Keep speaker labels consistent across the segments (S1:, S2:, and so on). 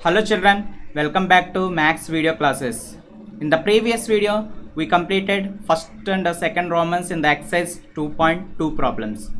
S1: Hello children, welcome back to Max video classes. In the previous video, we completed first and second Romans in the exercise 2.2 problems.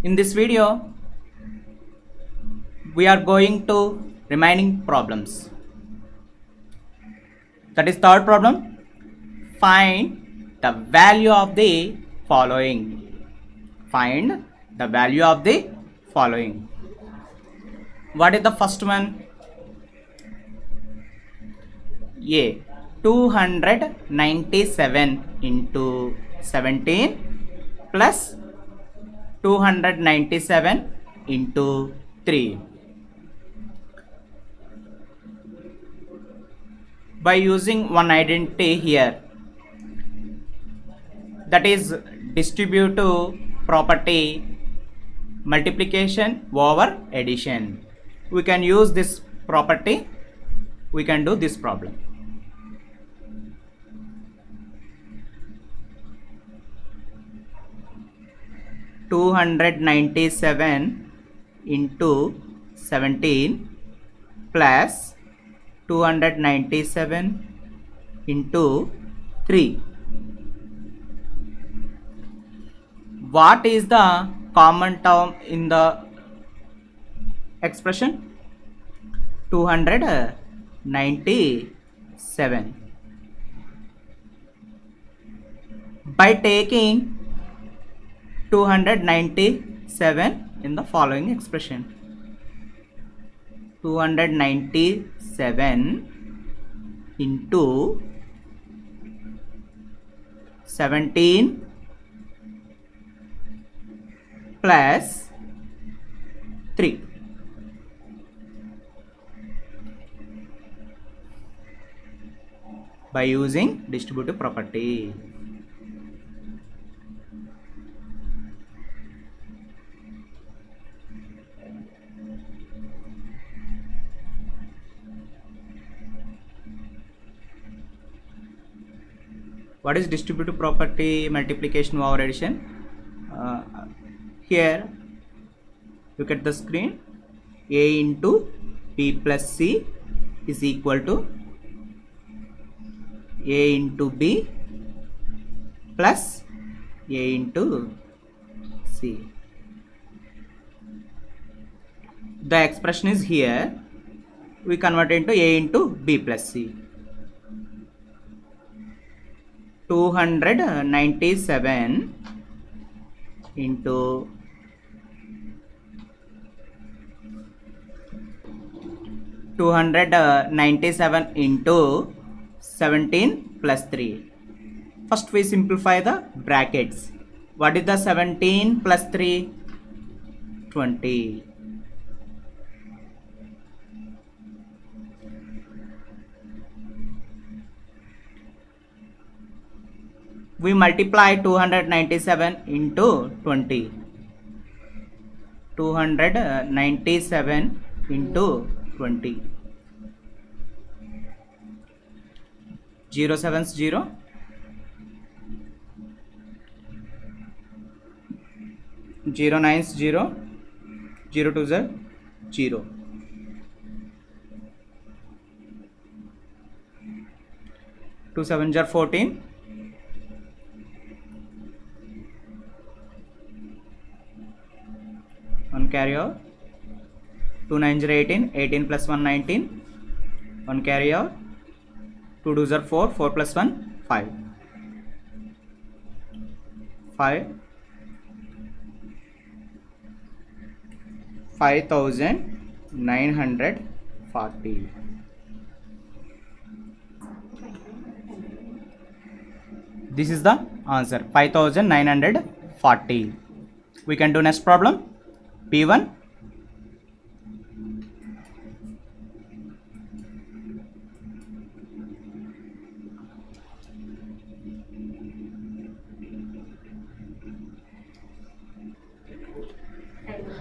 S1: In this video, we are going to remaining problems. That is third problem. Find the value of the following. Find the value of the following. What is the first one? A 297 into 17 plus 297 into 3. By using one identity here, that is distributive property, multiplication over addition, we can use this property, we can do this problem. 297 into 17 plus 297 into 3. What is the common term in the expression? 297. By taking 297 in the following expression, 297 into 17 plus 3. By using distributive property. What is distributive property, multiplication over addition? Here look at the screen. A into B plus C is equal to A into B plus A into C. The expression is here. We convert into A into B plus C. 297 into 17 plus 3. First we simplify the brackets. What is the 17 plus 3? 20. We multiply 297 into 20. 297 into 20. 0 7's 0. 0 9's 0. 0 2's 0. 2 7's 14. 1 carry out. 2 9's 18. 18 plus 1 19. 1 carry out. 2 2's 4. 4 plus 1 5. 5940. This is the answer, 5940. We can do next problem. P1.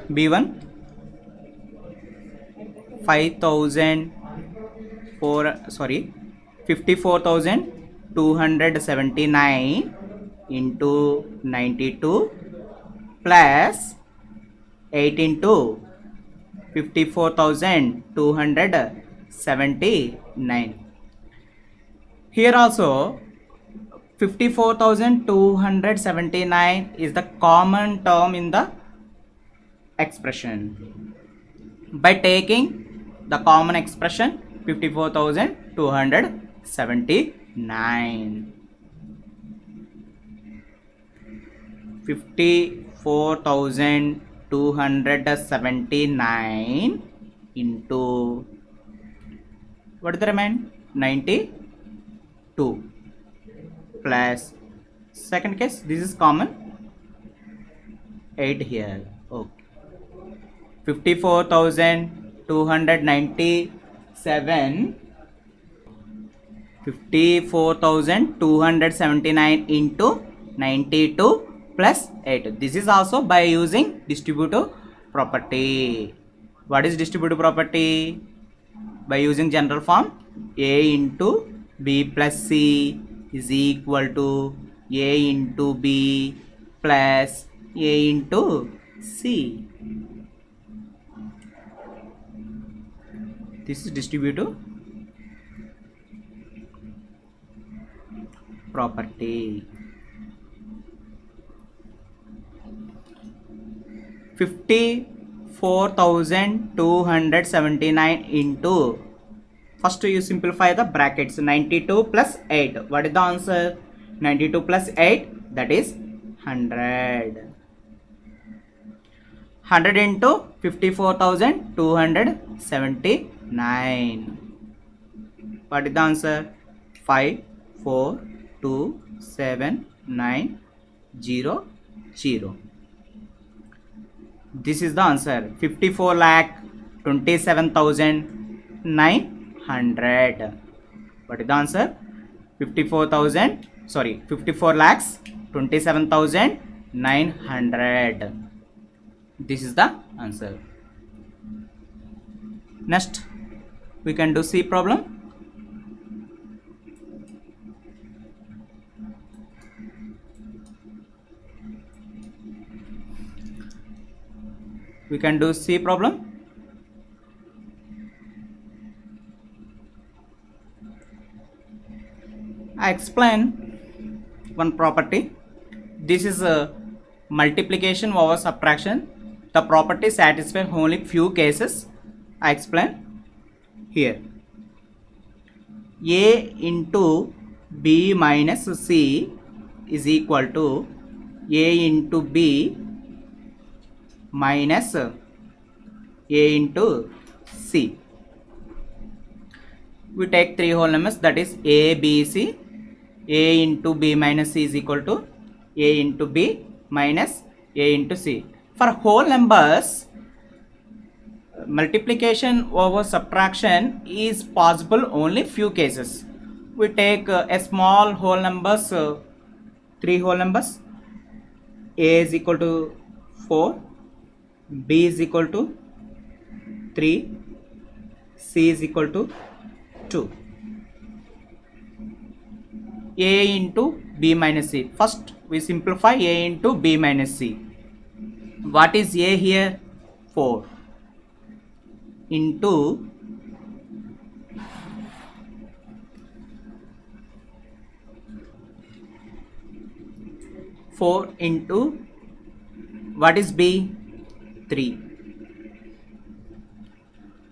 S1: B1 54,279 into 92 plus 8 into 54,279. Here also 54,279 is the common term in the expression. By taking the common expression 54,279, 54,279 into, what is the remain? 92 plus, second case, this is common, 8 here. Okay, 54,297, 54,279 into 92 plus 8. This is also by using distributive property. What is distributive property? By using general form, A into B plus C is equal to A into B plus A into C. This is distributive property. 54,279 into, first you simplify the brackets, 92 plus 8. What is the answer? 92 plus 8, that is 100. 100 into 54,279. What is the answer? 5427900. This is the answer. 54,27,900. What is the answer? 54,27,900. This is the answer. Next, we can do C problem. We can do C problem. I explain one property. This is a multiplication over subtraction. The property satisfies only few cases. I explain here. A into B minus C is equal to A into B minus A into C. We take three whole numbers, that is A, B, C. A into B minus C is equal to A into B minus A into C. For whole numbers, multiplication over subtraction is possible only few cases. We take a small whole numbers, three whole numbers. A is equal to 4, B is equal to 3, C is equal to 2. A into B minus C. First we simplify A into B minus C. What is A here? 4 into 4 into, what is B? 3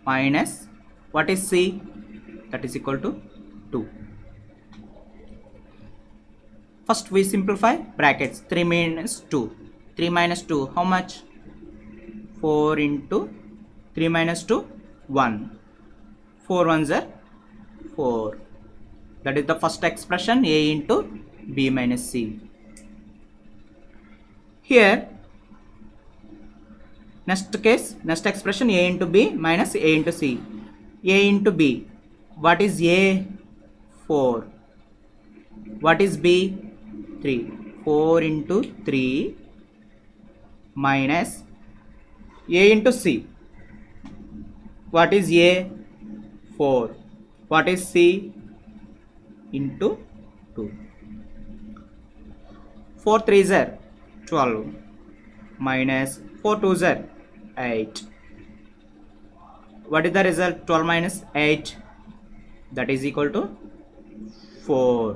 S1: minus, what is C? That is equal to 2. First we simplify brackets, 3 minus 2. 3 minus 2, how much? 4 into 3 minus 2, 1. 4 ones are 4. That is the first expression, A into B minus C. Here, next case, next expression, A into B minus A into C. A into B, what is A? 4. What is B? 3. 4 into 3 minus A into C. What is A? 4. What is C? Into 2. 4 3s are 12 minus 4 2s are 8. What is the result? 12 minus 8, that is equal to 4.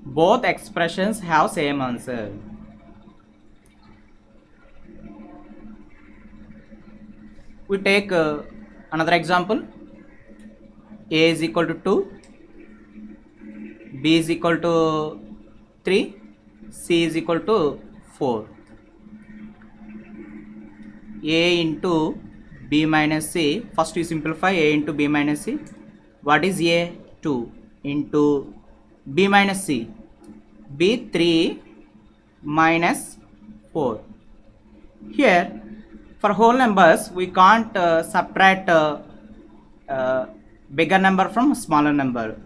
S1: Both expressions have same answer. We take another example. A is equal to 2, B is equal to 3, C is equal to 4. A into B minus C. First you simplify A into B minus C. What is A? 2 into B minus C. B 3 minus 4. Here for whole numbers we can't subtract bigger number from smaller number.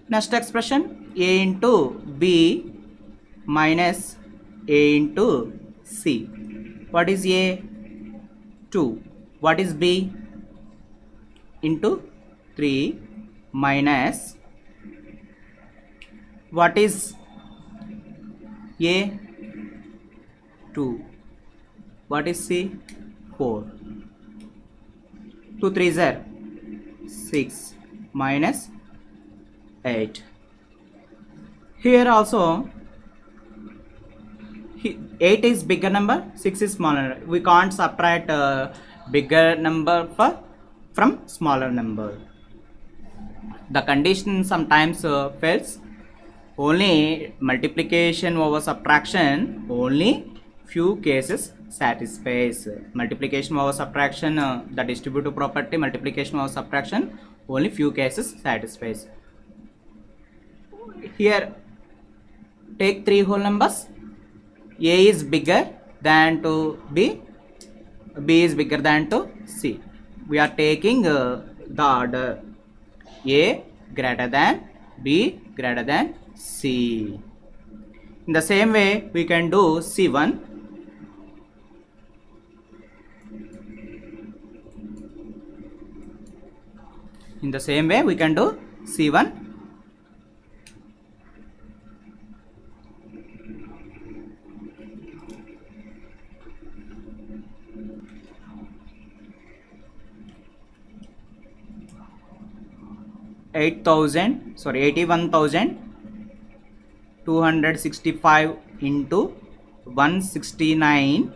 S1: Next expression, A into B minus A into C. What is A? 2. What is B? Into 3 minus, what is A? 2. What is C? 4. 2 3s are 6 minus 8. Here also 8 is bigger number, 6 is smaller. We can't subtract bigger number from smaller number. The condition sometimes fails. Only multiplication over subtraction, only few cases satisfies. Multiplication over subtraction, the distributive property multiplication over subtraction, only few cases satisfies. Here take 3 whole numbers. A is bigger than to B, B is bigger than to C. We are taking the order A greater than B greater than C. In the same way we can do C1. In the same way we can do C1. $81,265 into 169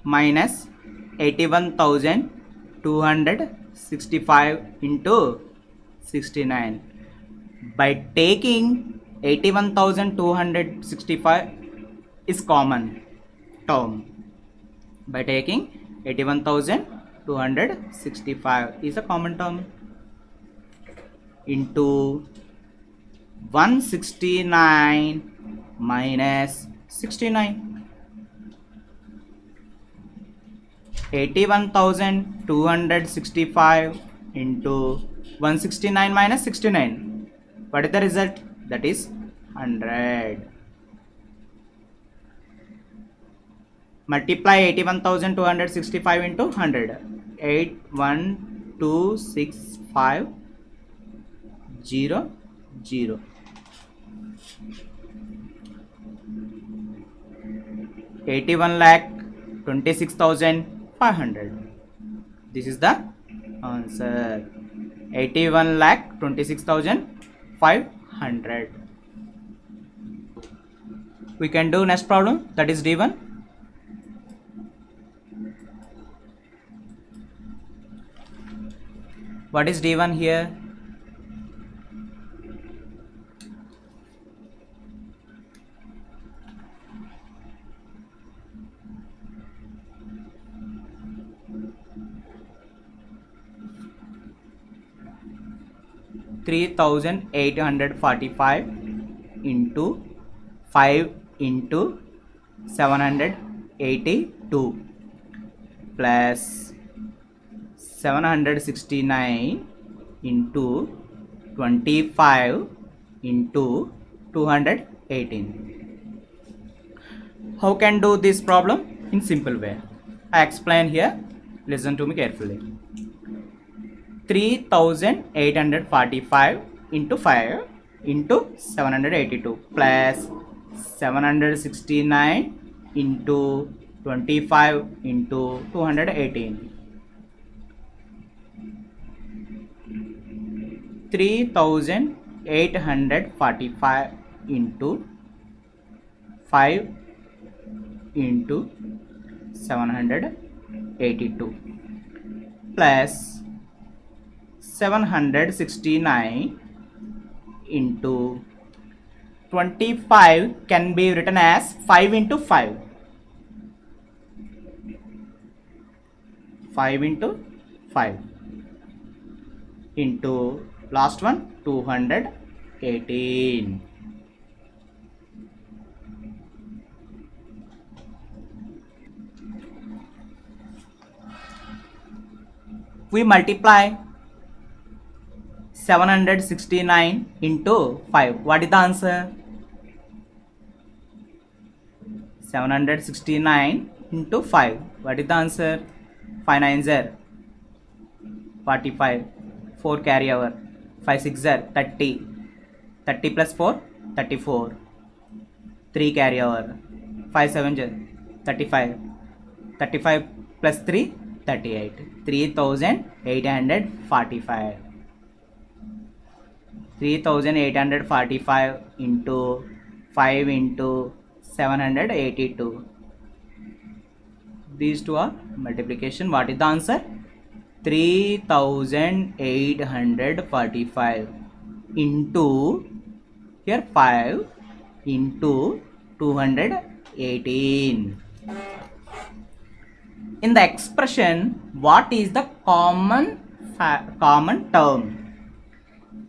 S1: minus 81,265 into 69. By taking 81,265 is common term. By taking 81,265 is a common term into 169 minus 69. 81,265 into 169 minus 69. What is the result? That is 100. Multiply 81,265 into 100. 81265 0 0. 81,26,500. This is the answer. 81,26,500. We can do next problem, that is D1. What is D1 here? $3,845 into 5 into 782 plus 769 into 25 into 218. How can do this problem? In simple way. I explain here. Listen to me carefully. 3,845 into 5 into 782 plus 769 into 25 into 218. 3845 into 5 into 782 plus 769 into 25 can be written as 5 into 5. 5 into 5 into last one 218. We multiply 769 into 5. What is the answer? 769 into 5. What is the answer? 5 9s are 45. 4 carry over. 5 6 are 30. 30 plus 4 34. 3 carry over. 5 7 are 35. 35 plus 3 38. 3845. 3845 into 5 into 782. These two are multiplication. What is the answer? 3845 into here 5 into 218. In the expression, what is the common term?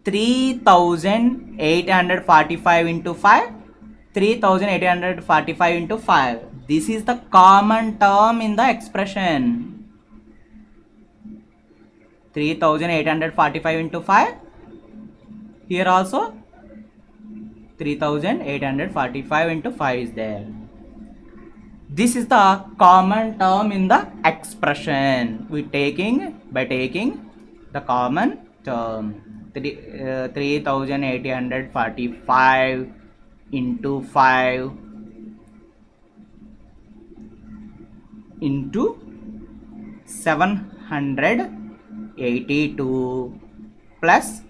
S1: 3845 into 5. 3845 into 5. This is the common term in the expression. 3845 into 5. Here also 3845 into 5 is there. This is the common term in the expression. By taking the common term. 3845 into 5 into 782 plus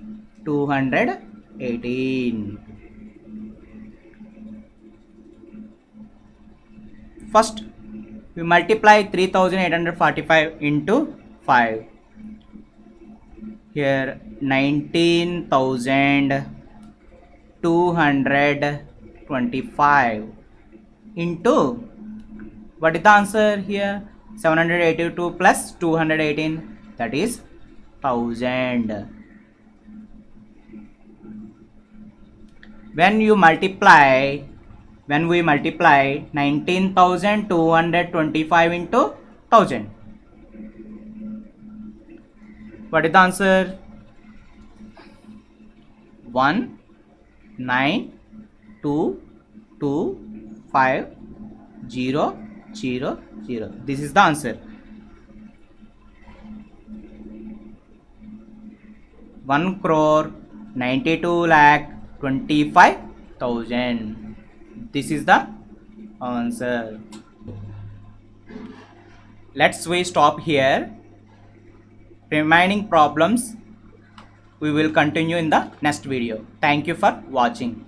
S1: 218. First, we multiply 3845 into 5. Here 19,225 into, what is the answer here? 782 plus 218, that is 1000. When we multiply 19,225 into 1000, what is the answer? 19225,000. This is the answer. 1,92,25,000. This is the answer. Let's we stop here. Remaining problems we will continue in the next video. Thank you for watching.